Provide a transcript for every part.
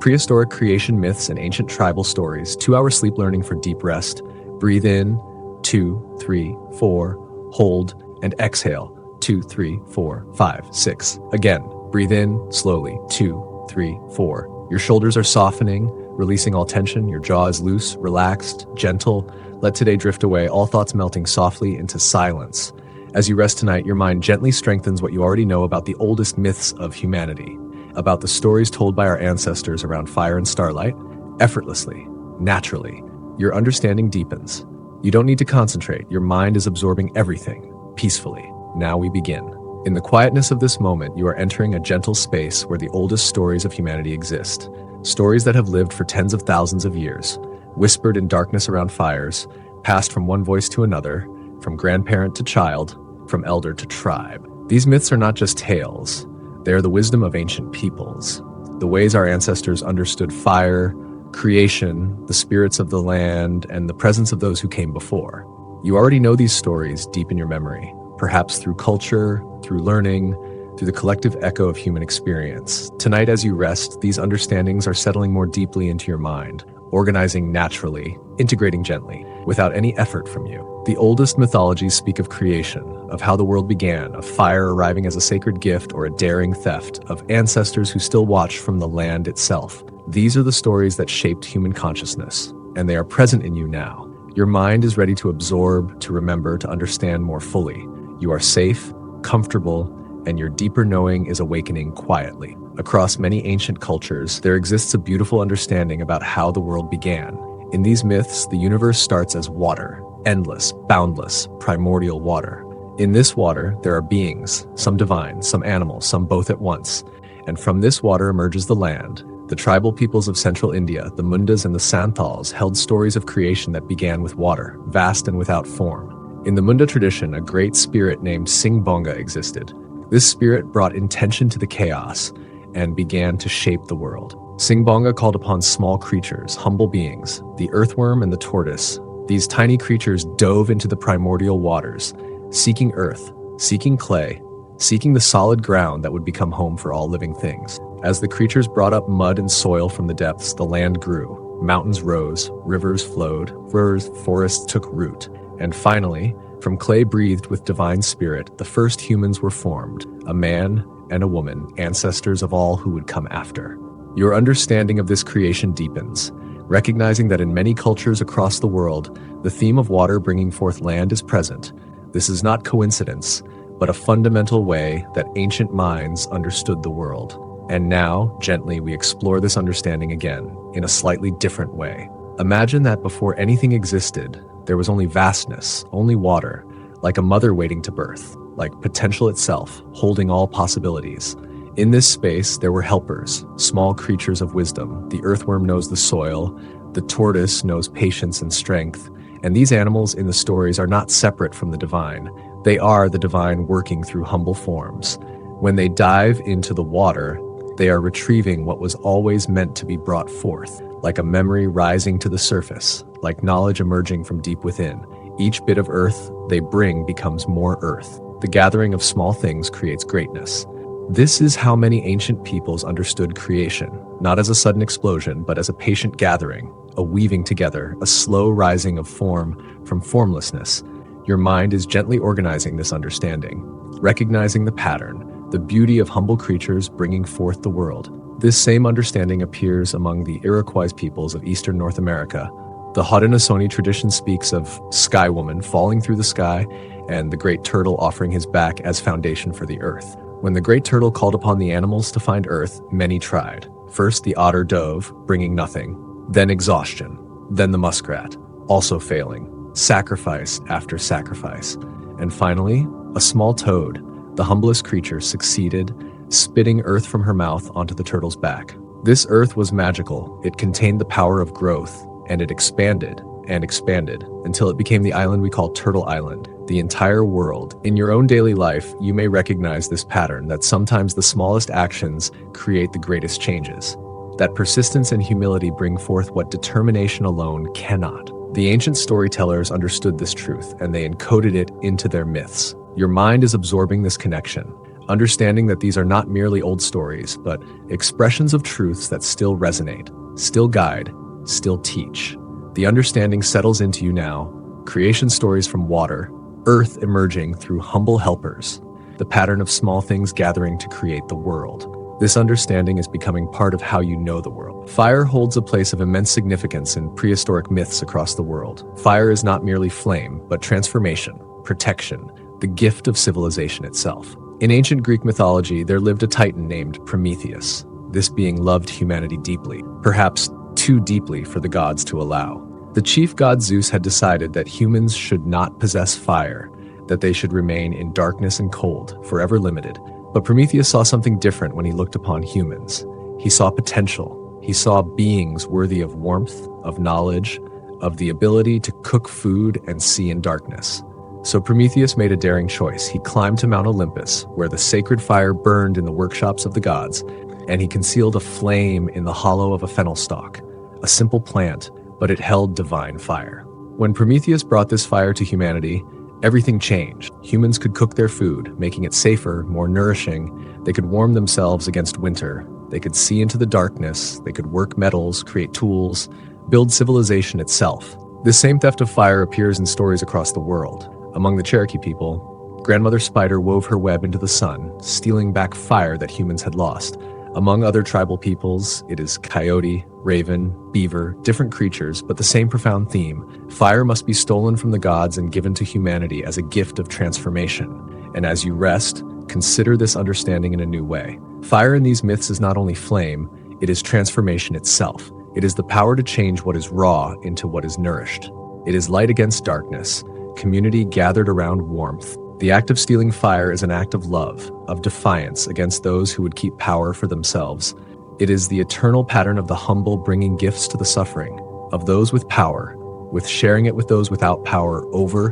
Prehistoric creation myths and ancient tribal stories, 2-hour sleep learning for deep rest. Breathe in, 2, 3, 4, hold, and exhale, 2, 3, 4, 5, 6. Again, breathe in slowly, 2, 3, 4. Your shoulders are softening, releasing all tension. Your jaw is loose, relaxed, gentle. Let today drift away, all thoughts melting softly into silence. As you rest tonight, your mind gently strengthens what you already know about the oldest myths of humanity, about the stories told by our ancestors around fire and starlight. Effortlessly, naturally, your understanding deepens. You don't need to concentrate. Your mind is absorbing everything peacefully. Now we begin. In the quietness of this moment, you are entering a gentle space where the oldest stories of humanity exist. Stories that have lived for tens of thousands of years, whispered in darkness around fires, passed from one voice to another, from grandparent to child, from elder to tribe. These myths are not just tales. They are the wisdom of ancient peoples, the ways our ancestors understood fire, creation, the spirits of the land, and the presence of those who came before. You already know these stories deep in your memory, perhaps through culture, through learning, through the collective echo of human experience. Tonight, as you rest, these understandings are settling more deeply into your mind, organizing naturally, integrating gently, without any effort from you. The oldest mythologies speak of creation, of how the world began, of fire arriving as a sacred gift or a daring theft, of ancestors who still watch from the land itself. These are the stories that shaped human consciousness, and they are present in you now. Your mind is ready to absorb, to remember, to understand more fully. You are safe, comfortable, and your deeper knowing is awakening quietly. Across many ancient cultures, there exists a beautiful understanding about how the world began. In these myths, the universe starts as water, endless, boundless, primordial water. In this water, there are beings, some divine, some animal, some both at once. And from this water emerges the land. The tribal peoples of central India, the Mundas and the Santals, held stories of creation that began with water, vast and without form. In the Munda tradition, a great spirit named Singbonga existed. This spirit brought intention to the chaos and began to shape the world. Singbonga called upon small creatures, humble beings, the earthworm and the tortoise. These tiny creatures dove into the primordial waters, seeking earth, seeking clay, seeking the solid ground that would become home for all living things. As the creatures brought up mud and soil from the depths, the land grew, mountains rose, rivers flowed, forests took root, and finally, from clay breathed with divine spirit, the first humans were formed, a man and a woman, ancestors of all who would come after. Your understanding of this creation deepens, recognizing that in many cultures across the world, the theme of water bringing forth land is present. This is not coincidence, but a fundamental way that ancient minds understood the world. And now, gently, we explore this understanding again, in a slightly different way. Imagine that before anything existed, there was only vastness, only water, like a mother waiting to birth, like potential itself, holding all possibilities. In this space, there were helpers, small creatures of wisdom. The earthworm knows the soil, the tortoise knows patience and strength, and these animals in the stories are not separate from the divine. They are the divine working through humble forms. When they dive into the water, they are retrieving what was always meant to be brought forth, like a memory rising to the surface, like knowledge emerging from deep within. Each bit of earth they bring becomes more earth. The gathering of small things creates greatness. This is how many ancient peoples understood creation, not as a sudden explosion, but as a patient gathering, a weaving together, a slow rising of form from formlessness. Your mind is gently organizing this understanding, recognizing the pattern, the beauty of humble creatures bringing forth the world. This same understanding appears among the Iroquois peoples of eastern North America. The Haudenosaunee tradition speaks of Sky Woman falling through the sky and the great turtle offering his back as foundation for the earth. When the great turtle called upon the animals to find earth, many tried. First the otter dove, bringing nothing, then exhaustion, then the muskrat, also failing, sacrifice after sacrifice, and finally, a small toad, the humblest creature, succeeded, spitting earth from her mouth onto the turtle's back. This earth was magical. It contained the power of growth, and it expanded and expanded until it became the island we call Turtle Island, the entire world. In your own daily life, you may recognize this pattern, that sometimes the smallest actions create the greatest changes, that persistence and humility bring forth what determination alone cannot. The ancient storytellers understood this truth, and they encoded it into their myths. Your mind is absorbing this connection, understanding that these are not merely old stories, but expressions of truths that still resonate, still guide, still teach. The understanding settles into you now, creation stories from water, earth emerging through humble helpers, the pattern of small things gathering to create the world. This understanding is becoming part of how you know the world. Fire holds a place of immense significance in prehistoric myths across the world. Fire is not merely flame, but transformation, protection, the gift of civilization itself. In ancient Greek mythology, there lived a titan named Prometheus. This being loved humanity deeply, perhaps too deeply for the gods to allow. The chief god Zeus had decided that humans should not possess fire, that they should remain in darkness and cold, forever limited. But Prometheus saw something different when he looked upon humans. He saw potential. He saw beings worthy of warmth, of knowledge, of the ability to cook food and see in darkness. So Prometheus made a daring choice. He climbed to Mount Olympus, where the sacred fire burned in the workshops of the gods, and he concealed a flame in the hollow of a fennel stalk, a simple plant, but it held divine fire. When Prometheus brought this fire to humanity, everything changed. Humans could cook their food, making it safer, more nourishing. They could warm themselves against winter. They could see into the darkness. They could work metals, create tools, build civilization itself. This same theft of fire appears in stories across the world. Among the Cherokee people, Grandmother Spider wove her web into the sun, stealing back fire that humans had lost. Among other tribal peoples, it is coyote, raven, beaver, different creatures, but the same profound theme. Fire must be stolen from the gods and given to humanity as a gift of transformation. And as you rest, consider this understanding in a new way. Fire in these myths is not only flame, it is transformation itself. It is the power to change what is raw into what is nourished. It is light against darkness, community gathered around warmth. The act of stealing fire is an act of love, of defiance against those who would keep power for themselves. It is the eternal pattern of the humble bringing gifts to the suffering, of those with power, with sharing it with those without power over.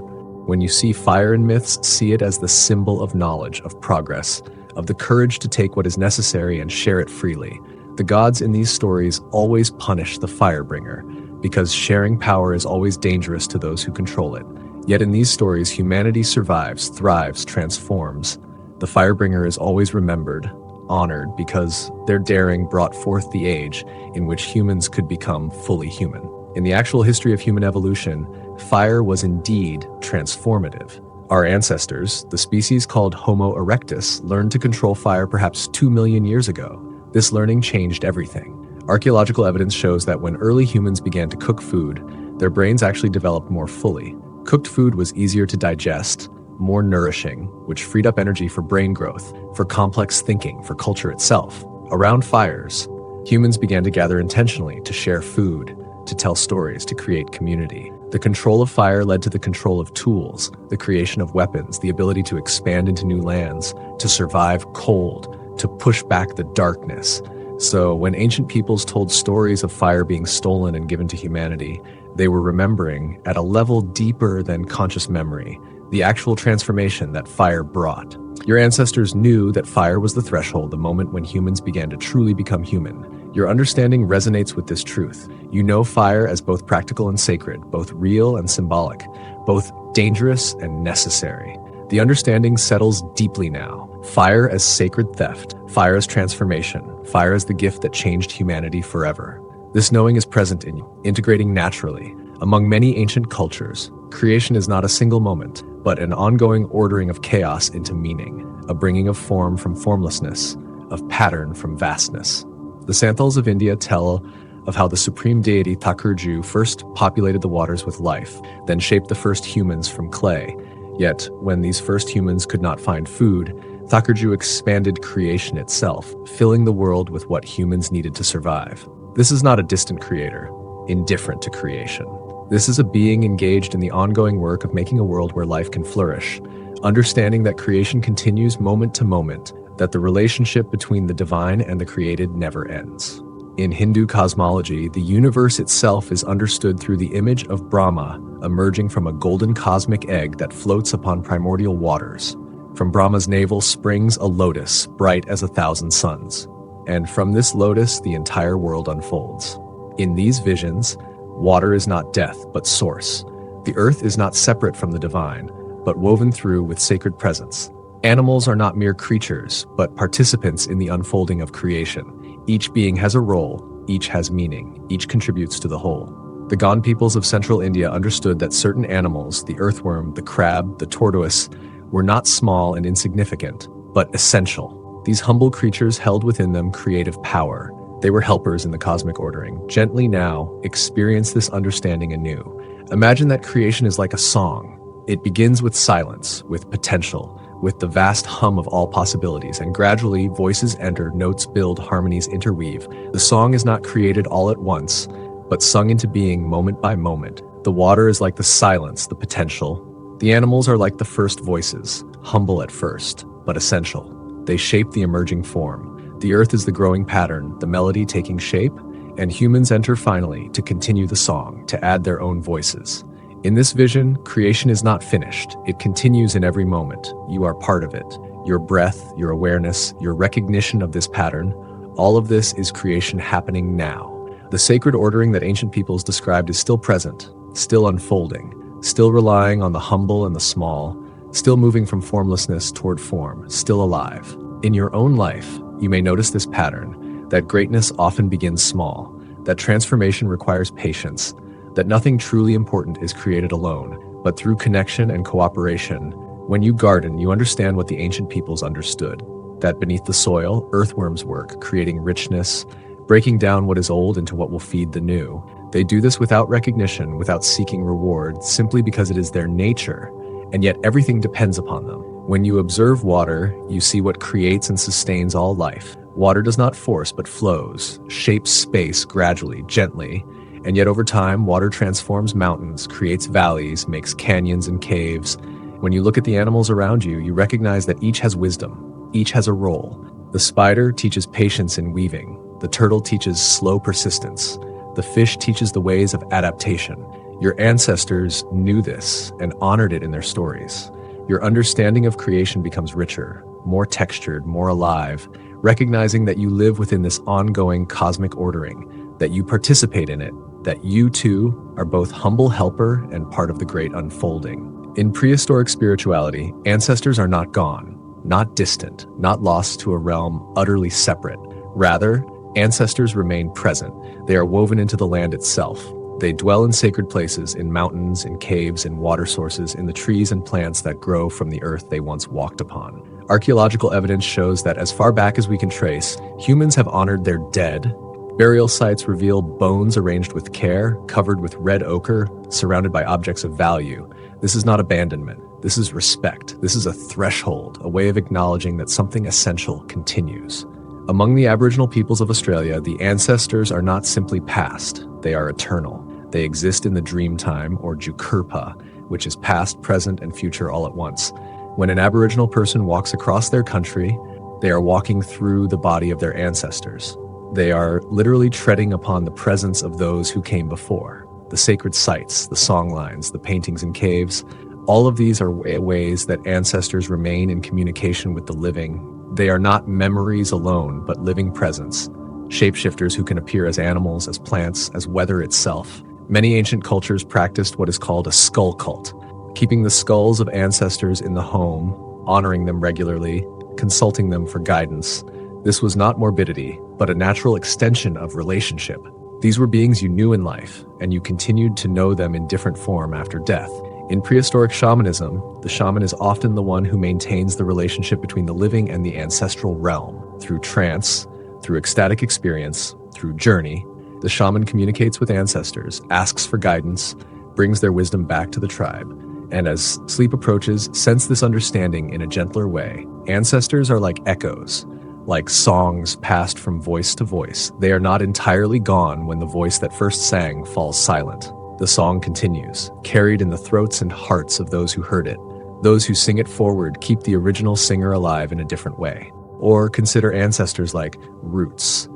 When you see fire in myths, see it as the symbol of knowledge, of progress, of the courage to take what is necessary and share it freely. The gods in these stories always punish the firebringer, because sharing power is always dangerous to those who control it. Yet in these stories, humanity survives, thrives, transforms. The firebringer is always remembered, honored, because their daring brought forth the age in which humans could become fully human. In the actual history of human evolution, fire was indeed transformative. Our ancestors, the species called Homo erectus, learned to control fire perhaps 2 million years ago. This learning changed everything. Archaeological evidence shows that when early humans began to cook food, their brains actually developed more fully. Cooked food was easier to digest, more nourishing, which freed up energy for brain growth, for complex thinking, for culture itself. Around fires, humans began to gather intentionally to share food, to tell stories, to create community. The control of fire led to the control of tools, the creation of weapons, the ability to expand into new lands, to survive cold, to push back the darkness. So when ancient peoples told stories of fire being stolen and given to humanity, they were remembering, at a level deeper than conscious memory, the actual transformation that fire brought. Your ancestors knew that fire was the threshold, the moment when humans began to truly become human. Your understanding resonates with this truth. You know fire as both practical and sacred, both real and symbolic, both dangerous and necessary. The understanding settles deeply now. Fire as sacred theft, fire as transformation, fire as the gift that changed humanity forever. This knowing is present in you, integrating naturally. Among many ancient cultures, creation is not a single moment, but an ongoing ordering of chaos into meaning, a bringing of form from formlessness, of pattern from vastness. The Santhals of India tell of how the supreme deity Thakurju first populated the waters with life, then shaped the first humans from clay. Yet, when these first humans could not find food, Thakurju expanded creation itself, filling the world with what humans needed to survive. This is not a distant creator, indifferent to creation. This is a being engaged in the ongoing work of making a world where life can flourish, understanding that creation continues moment to moment, that the relationship between the divine and the created never ends. In Hindu cosmology, the universe itself is understood through the image of Brahma emerging from a golden cosmic egg that floats upon primordial waters. From Brahma's navel springs a lotus, bright as 1,000 suns. And from this lotus, the entire world unfolds. In these visions, water is not death, but source. The earth is not separate from the divine, but woven through with sacred presence. Animals are not mere creatures, but participants in the unfolding of creation. Each being has a role, each has meaning, each contributes to the whole. The Gond peoples of central India understood that certain animals, the earthworm, the crab, the tortoise, were not small and insignificant, but essential. These humble creatures held within them creative power. They were helpers in the cosmic ordering. Gently now, experience this understanding anew. Imagine that creation is like a song. It begins with silence, with potential, with the vast hum of all possibilities, and gradually voices enter, notes build, harmonies interweave. The song is not created all at once, but sung into being moment by moment. The water is like the silence, the potential. The animals are like the first voices, humble at first, but essential. They shape the emerging form. The earth is the growing pattern, the melody taking shape, and humans enter finally to continue the song, to add their own voices. In this vision, creation is not finished. It continues in every moment. You are part of it. Your breath, your awareness, your recognition of this pattern, all of this is creation happening now. The sacred ordering that ancient peoples described is still present, still unfolding, still relying on the humble and the small, still moving from formlessness toward form, still alive. In your own life, you may notice this pattern, that greatness often begins small, that transformation requires patience, that nothing truly important is created alone, but through connection and cooperation. When you garden, you understand what the ancient peoples understood, that beneath the soil, earthworms work, creating richness, breaking down what is old into what will feed the new. They do this without recognition, without seeking reward, simply because it is their nature, and yet everything depends upon them. When you observe water, you see what creates and sustains all life. Water does not force, but flows, shapes space gradually, gently, and yet over time, water transforms mountains, creates valleys, makes canyons and caves. When you look at the animals around you, you recognize that each has wisdom, each has a role. The spider teaches patience in weaving. The turtle teaches slow persistence. The fish teaches the ways of adaptation. Your ancestors knew this and honored it in their stories. Your understanding of creation becomes richer, more textured, more alive, recognizing that you live within this ongoing cosmic ordering, that you participate in it, that you too are both humble helper and part of the great unfolding. In prehistoric spirituality, ancestors are not gone, not distant, not lost to a realm utterly separate. Rather, ancestors remain present. They are woven into the land itself. They dwell in sacred places, in mountains, in caves, in water sources, in the trees and plants that grow from the earth they once walked upon. Archaeological evidence shows that as far back as we can trace, humans have honored their dead. Burial sites reveal bones arranged with care, covered with red ochre, surrounded by objects of value. This is not abandonment. This is respect. This is a threshold, a way of acknowledging that something essential continues. Among the Aboriginal peoples of Australia, the ancestors are not simply past, they are eternal. They exist in the Dreamtime, or Jukurpa, which is past, present, and future all at once. When an Aboriginal person walks across their country, they are walking through the body of their ancestors. They are literally treading upon the presence of those who came before. The sacred sites, the songlines, the paintings and caves, all of these are ways that ancestors remain in communication with the living. They are not memories alone, but living presence, shapeshifters who can appear as animals, as plants, as weather itself. Many ancient cultures practiced what is called a skull cult, keeping the skulls of ancestors in the home, honoring them regularly, consulting them for guidance. This was not morbidity, but a natural extension of relationship. These were beings you knew in life, and you continued to know them in different form after death. In prehistoric shamanism, the shaman is often the one who maintains the relationship between the living and the ancestral realm. Through trance, through ecstatic experience, through journey, the shaman communicates with ancestors, asks for guidance, brings their wisdom back to the tribe, and as sleep approaches, sense this understanding in a gentler way. Ancestors are like echoes, like songs passed from voice to voice. They are not entirely gone when the voice that first sang falls silent. The song continues, carried in the throats and hearts of those who heard it. Those who sing it forward keep the original singer alive in a different way. Or consider ancestors like roots,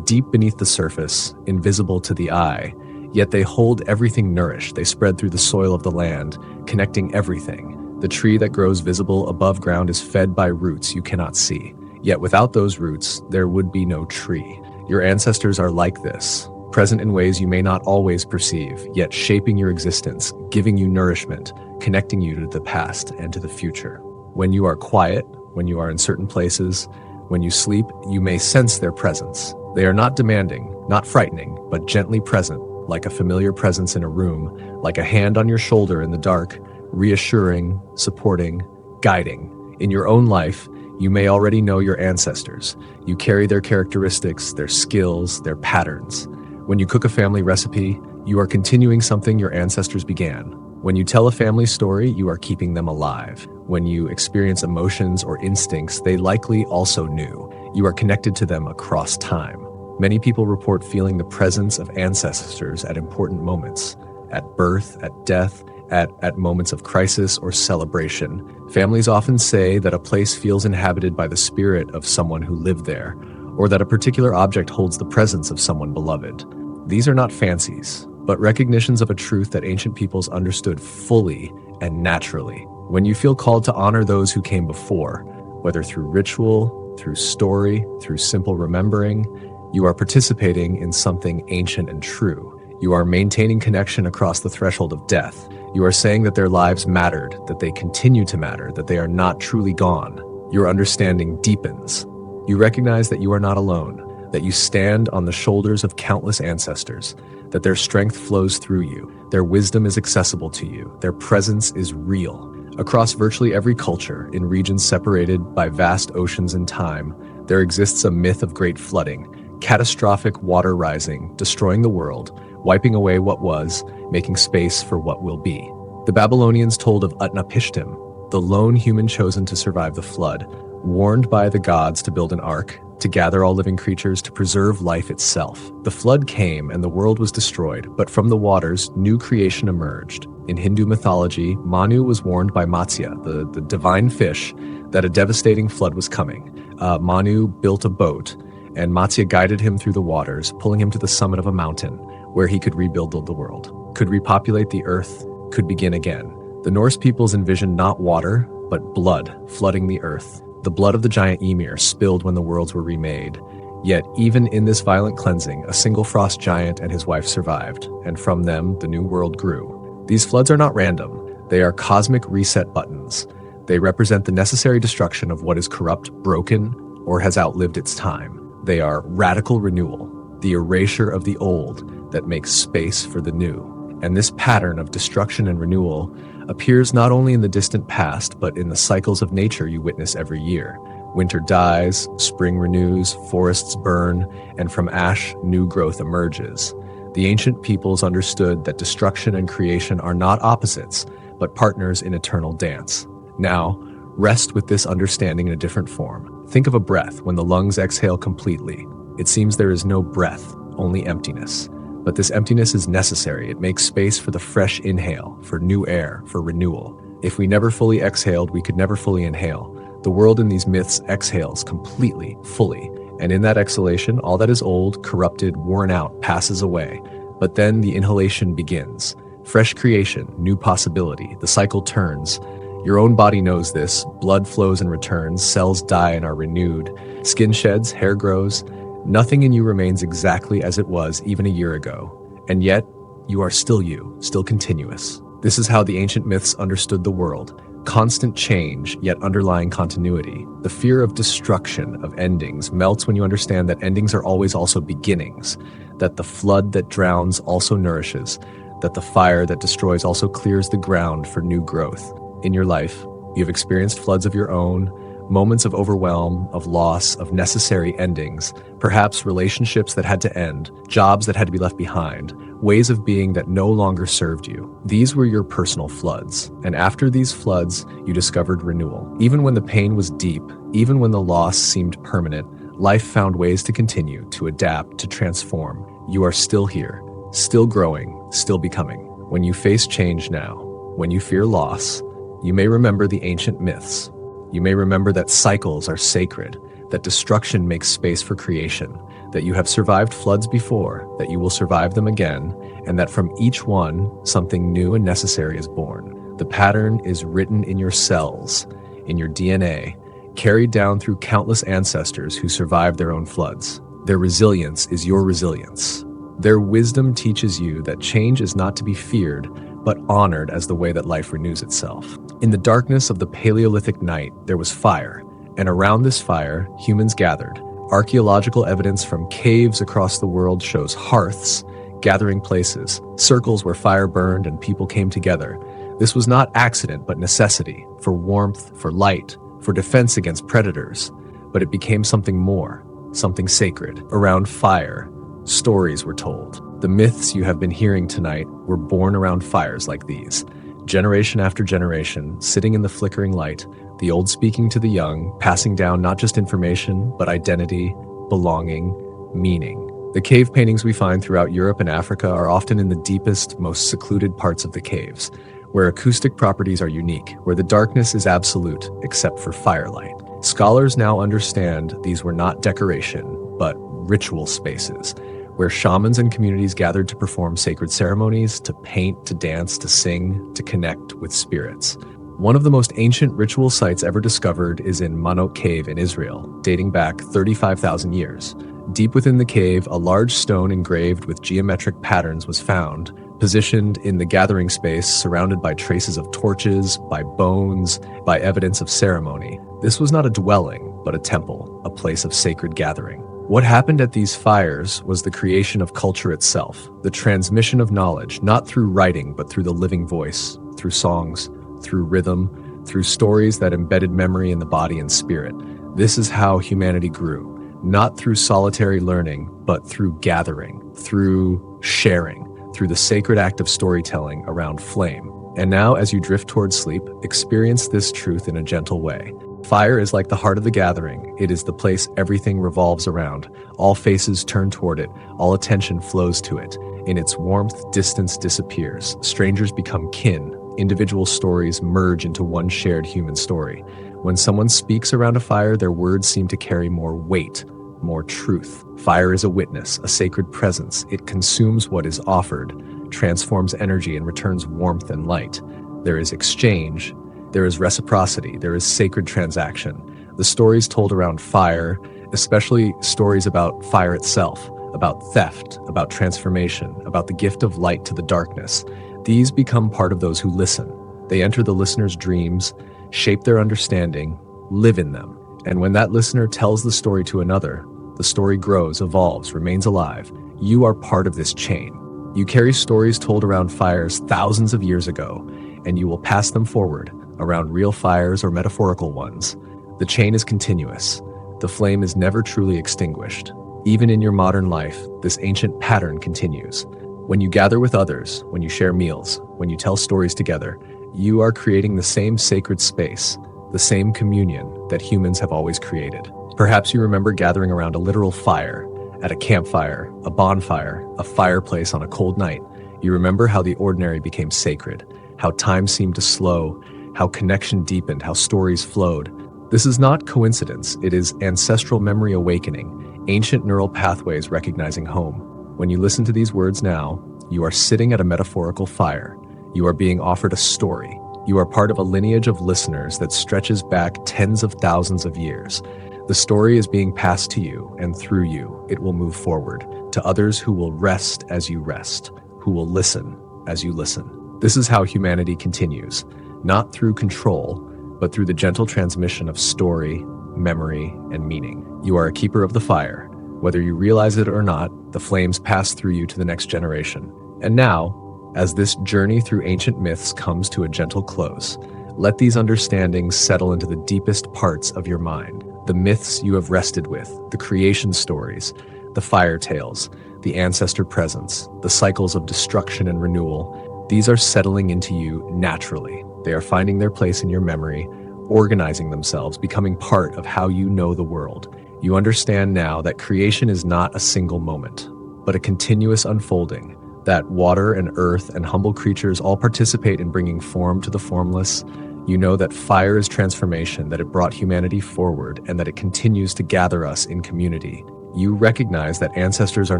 deep beneath the surface, invisible to the eye, yet they hold everything nourished. They spread through the soil of the land, connecting everything. The tree that grows visible above ground is fed by roots you cannot see. Yet without those roots, there would be no tree. Your ancestors are like this, present in ways you may not always perceive, yet shaping your existence, giving you nourishment, connecting you to the past and to the future. When you are quiet, when you are in certain places, when you sleep, you may sense their presence. They are not demanding, not frightening, but gently present, like a familiar presence in a room, like a hand on your shoulder in the dark, reassuring, supporting, guiding. In your own life, you may already know your ancestors. You carry their characteristics, their skills, their patterns. When you cook a family recipe, you are continuing something your ancestors began. When you tell a family story, you are keeping them alive. When you experience emotions or instincts they likely also knew, you are connected to them across time. Many people report feeling the presence of ancestors at important moments, at birth, at death, at moments of crisis or celebration. Families often say that a place feels inhabited by the spirit of someone who lived there, or that a particular object holds the presence of someone beloved. These are not fancies, but recognitions of a truth that ancient peoples understood fully and naturally. When you feel called to honor those who came before, whether through ritual, through story, through simple remembering, you are participating in something ancient and true. You are maintaining connection across the threshold of death. You are saying that their lives mattered, that they continue to matter, that they are not truly gone. Your understanding deepens. You recognize that you are not alone, that you stand on the shoulders of countless ancestors, that their strength flows through you, their wisdom is accessible to you, their presence is real. Across virtually every culture, in regions separated by vast oceans and time, there exists a myth of great flooding, catastrophic water rising, destroying the world, wiping away what was, making space for what will be. The Babylonians told of Utnapishtim, the lone human chosen to survive the flood, warned by the gods to build an ark, to gather all living creatures, to preserve life itself. The flood came and the world was destroyed, but from the waters, new creation emerged. In Hindu mythology, Manu was warned by Matsya, the divine fish, that a devastating flood was coming. Manu built a boat, and Matsya guided him through the waters, pulling him to the summit of a mountain, where he could rebuild the world, could repopulate the earth, could begin again. The Norse peoples envisioned not water, but blood flooding the earth. The blood of the giant Ymir spilled when the worlds were remade. Yet, even in this violent cleansing, a single frost giant and his wife survived, and from them the new world grew. These floods are not random. They are cosmic reset buttons. They represent the necessary destruction of what is corrupt, broken, or has outlived its time. They are radical renewal, the erasure of the old that makes space for the new. And this pattern of destruction and renewal appears not only in the distant past, but in the cycles of nature you witness every year. Winter dies, spring renews, forests burn, and from ash, new growth emerges. The ancient peoples understood that destruction and creation are not opposites, but partners in eternal dance. Now, rest with this understanding in a different form. Think of a breath when the lungs exhale completely. It seems there is no breath, only emptiness. But this emptiness is necessary. It makes space for the fresh inhale, for new air, for renewal. If we never fully exhaled, we could never fully inhale. The world in these myths exhales completely, fully. And in that exhalation, all that is old, corrupted, worn out, passes away. But then the inhalation begins. Fresh creation, new possibility. The cycle turns. Your own body knows this. Blood flows and returns. Cells die and are renewed. Skin sheds, hair grows. Nothing in you remains exactly as it was even a year ago. And yet, you are still you, still continuous. This is how the ancient myths understood the world. Constant change, yet underlying continuity. The fear of destruction, of endings, melts when you understand that endings are always also beginnings. That the flood that drowns also nourishes. That the fire that destroys also clears the ground for new growth. In your life, you have experienced floods of your own, moments of overwhelm, of loss, of necessary endings, perhaps relationships that had to end, jobs that had to be left behind, ways of being that no longer served you. These were your personal floods. And after these floods, you discovered renewal. Even when the pain was deep, even when the loss seemed permanent, life found ways to continue, to adapt, to transform. You are still here, still growing, still becoming. When you face change now, when you fear loss, you may remember the ancient myths. You may remember that cycles are sacred, that destruction makes space for creation, that you have survived floods before, that you will survive them again, and that from each one, something new and necessary is born. The pattern is written in your cells, in your DNA, carried down through countless ancestors who survived their own floods. Their resilience is your resilience. Their wisdom teaches you that change is not to be feared, but honored as the way that life renews itself. In the darkness of the Paleolithic night, there was fire, and around this fire, humans gathered. Archaeological evidence from caves across the world shows hearths, gathering places, circles where fire burned and people came together. This was not accident, but necessity, for warmth, for light, for defense against predators. But it became something more, something sacred. Around fire, stories were told. The myths you have been hearing tonight were born around fires like these. Generation after generation, sitting in the flickering light, the old speaking to the young, passing down not just information, but identity, belonging, meaning. The cave paintings we find throughout Europe and Africa are often in the deepest, most secluded parts of the caves, where acoustic properties are unique, where the darkness is absolute, except for firelight. Scholars now understand these were not decoration, but ritual spaces, where shamans and communities gathered to perform sacred ceremonies, to paint, to dance, to sing, to connect with spirits. One of the most ancient ritual sites ever discovered is in Manok Cave in Israel, dating back 35,000 years. Deep within the cave, a large stone engraved with geometric patterns was found, positioned in the gathering space, surrounded by traces of torches, by bones, by evidence of ceremony. This was not a dwelling, but a temple, a place of sacred gathering. What happened at these fires was the creation of culture itself, the transmission of knowledge, not through writing, but through the living voice, through songs, through rhythm, through stories that embedded memory in the body and spirit. This is how humanity grew, not through solitary learning, but through gathering, through sharing, through the sacred act of storytelling around flame. And now, as you drift towards sleep, experience this truth in a gentle way. Fire is like the heart of the gathering. It is the place everything revolves around. All faces turn toward it. All attention flows to it. In its warmth, distance disappears. Strangers become kin. Individual stories merge into one shared human story. When someone speaks around a fire, their words seem to carry more weight, more truth. Fire is a witness, a sacred presence. It consumes what is offered, transforms energy, and returns warmth and light. There is exchange, there is reciprocity, there is sacred transaction. The stories told around fire, especially stories about fire itself, about theft, about transformation, about the gift of light to the darkness, these become part of those who listen. They enter the listener's dreams, shape their understanding, live in them. And when that listener tells the story to another, the story grows, evolves, remains alive. You are part of this chain. You carry stories told around fires thousands of years ago, and you will pass them forward around real fires or metaphorical ones. The chain is continuous. The flame is never truly extinguished. Even in your modern life, this ancient pattern continues. When you gather with others, when you share meals, when you tell stories together, you are creating the same sacred space, the same communion that humans have always created. Perhaps you remember gathering around a literal fire, at a campfire, a bonfire, a fireplace on a cold night. You remember how the ordinary became sacred, how time seemed to slow, how connection deepened, how stories flowed. This is not coincidence, it is ancestral memory awakening, ancient neural pathways recognizing home. When you listen to these words now, you are sitting at a metaphorical fire. You are being offered a story. You are part of a lineage of listeners that stretches back tens of thousands of years. The story is being passed to you, and through you, it will move forward to others who will rest as you rest, who will listen as you listen. This is how humanity continues, not through control, but through the gentle transmission of story, memory, and meaning. You are a keeper of the fire. Whether you realize it or not, the flames pass through you to the next generation. And now, as this journey through ancient myths comes to a gentle close, let these understandings settle into the deepest parts of your mind. The myths you have rested with, the creation stories, the fire tales, the ancestor presence, the cycles of destruction and renewal, these are settling into you naturally. They are finding their place in your memory, organizing themselves, becoming part of how you know the world. You understand now that creation is not a single moment, but a continuous unfolding, that water and earth and humble creatures all participate in bringing form to the formless. You know that fire is transformation, that it brought humanity forward, and that it continues to gather us in community. You recognize that ancestors are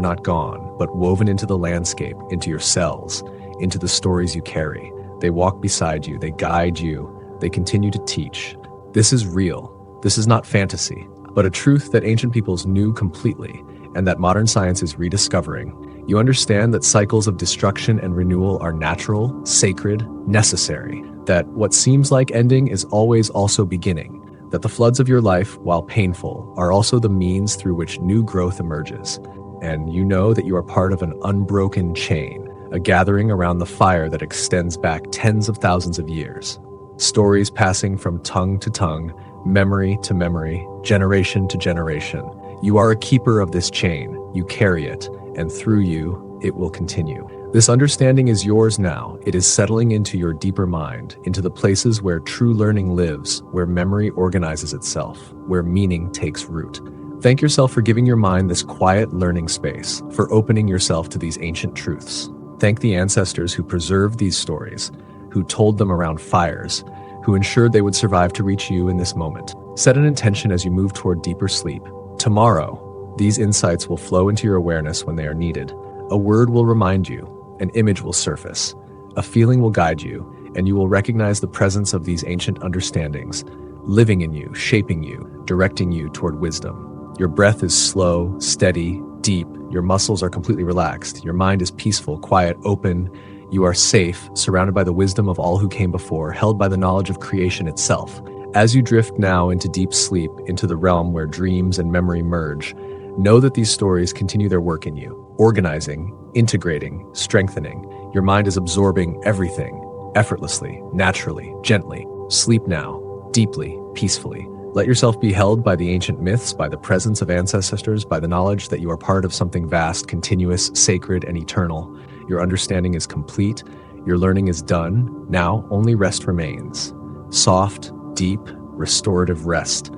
not gone, but woven into the landscape, into your cells, into the stories you carry. They walk beside you, they guide you, they continue to teach. This is real. This is not fantasy, but a truth that ancient peoples knew completely, and that modern science is rediscovering. You understand that cycles of destruction and renewal are natural, sacred, necessary, that what seems like ending is always also beginning, that the floods of your life, while painful, are also the means through which new growth emerges. And you know that you are part of an unbroken chain, a gathering around the fire that extends back tens of thousands of years. Stories passing from tongue to tongue, memory to memory, generation to generation. You are a keeper of this chain. You carry it, and through you, it will continue. This understanding is yours now. It is settling into your deeper mind, into the places where true learning lives, where memory organizes itself, where meaning takes root. Thank yourself for giving your mind this quiet learning space, for opening yourself to these ancient truths. Thank the ancestors who preserved these stories, who told them around fires, who ensured they would survive to reach you in this moment. Set an intention as you move toward deeper sleep. Tomorrow, these insights will flow into your awareness when they are needed. A word will remind you, an image will surface, a feeling will guide you, and you will recognize the presence of these ancient understandings, living in you, shaping you, directing you toward wisdom. Your breath is slow, steady, deep. Your muscles are completely relaxed. Your mind is peaceful, quiet, open. You are safe, surrounded by the wisdom of all who came before, held by the knowledge of creation itself. As you drift now into deep sleep, into the realm where dreams and memory merge, know that these stories continue their work in you, organizing, integrating, strengthening. Your mind is absorbing everything, effortlessly, naturally, gently. Sleep now, deeply, peacefully. Let yourself be held by the ancient myths, by the presence of ancestors, by the knowledge that you are part of something vast, continuous, sacred, and eternal. Your understanding is complete. Your learning is done. Now only rest remains. Soft, deep, restorative rest.